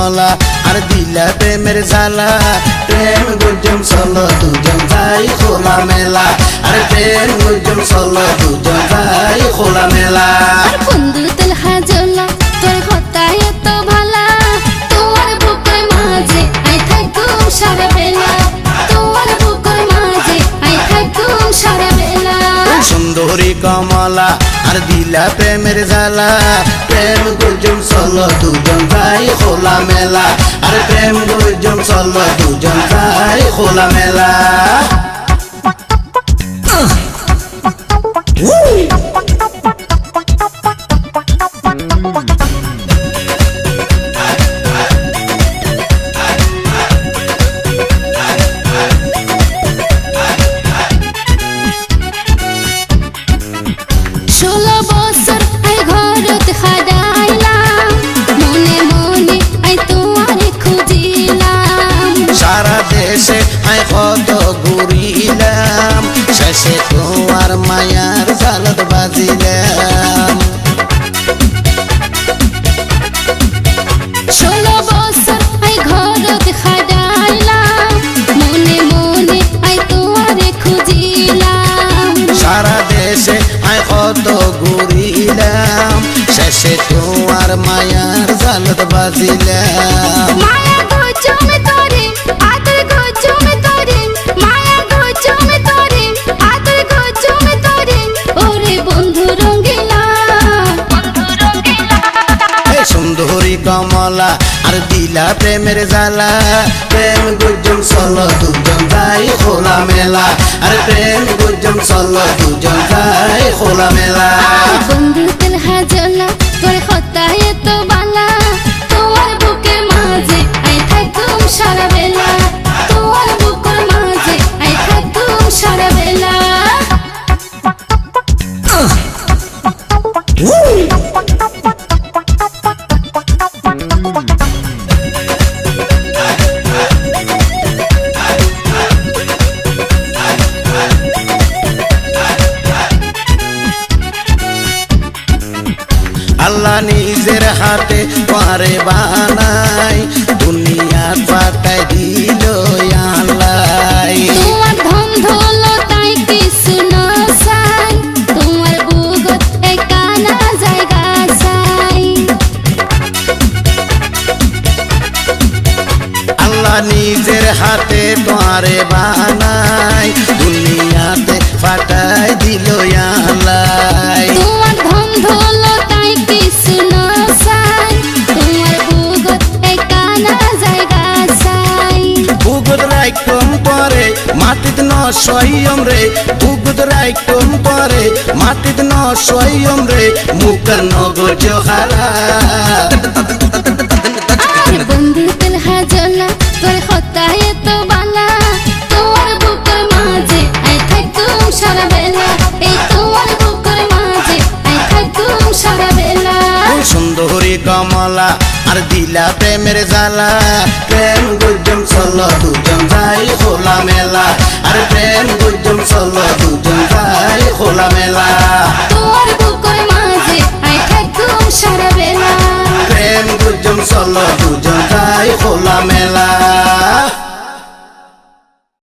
কমলা আর দিলা প্রেমের জ্বালা প্রেম গুজম চলো দুজন যাই খোলা মেলা আর প্রেম গুজম চলো দুজন যাই খোলা মেলা বন্ধু তেলহা জ্বলা তোর হতায় এত ভালা তোমার বুকের মাঝে আই থাকুম সারা বেলা তোমার বুকের মাঝে আই থাকুম সারা বেলা সুন্দরী কমলা আর দিলা প্রেমের জ্বালা প্রেম গুজম চলো দুজন যাই খোলা মেলা আর প্রেম গুজম চলো দুজন যাই খোলা মেলা কত ঘুরিলাম শেষে তোমার মায়ার জালত বাজিলাম 16 বছর আই ঘরত খাডাইলাম মনে মনে আই তোমারে খুঁজিলাম সারা দেশে আই কত ঘুরিলাম শেষে তোমার মায়ার জালত বাজিলাম মায়া গজমে তোরে আদর গজমে তোরে মায়া গজমে তোরে আদর গজমে তোরে ওরে বন্ধু রঙ্গিলা এ সুন্দরী কমলা আর দিলা প্রেমের জ্বালা প্রেম গুজম চলো দুজন যাই খোলা মেলা আর প্রেম গুজম চলো দুজন যাই খোলা মেলা বন্ধু তেলহা জ্বলা তোর হতায় এত বালা তোমার বুকের মাঝে আই থাকুম সারা বেলা তোমার বুকের মাঝে আই থাকুম সারা বেলা আল্লাহ নিজের হাতে পারে বানাই দুনিয়া পাতায় দিল আল্লাহ তোমার ধন দৌলতাই কিছু না চাই তোমার বুকত একানা জায়গা চাই আল্লাহ নিজের হাতে পারে বানাই দুনিয়াতে পাতায় দিল আল্লাহ তোমার ধন দৌলতাই কিছু না চাই তোমার বুকত একানা জায়গা চাই বুগুদ রাইকম পরে মাটিত ন সয়ম রে বুগুদ রাইকম পরে মাটিত ন সয়ম রে মুখের নগর জহারা বন্ধু তেলহা জ্বলা তোর হতায় এত বালা তোমার বুকের মাঝে আই থাকুম সারা বেলা এই তোমার বুকের মাঝে আই থাকুম সারা বেলা সুন্দরী কমলা আর দিলা প্রেমের জ্বালা প্রেম গুজম চলো দুজন যাই খোলা মেলা আর প্রেম গুজম চলো দুজন যাই খোলা মেলা তোমার বুকের মাঝে আই থাকুম সারা বেলা প্রেম গুজম চলো দুজন যাই খোলা মেলা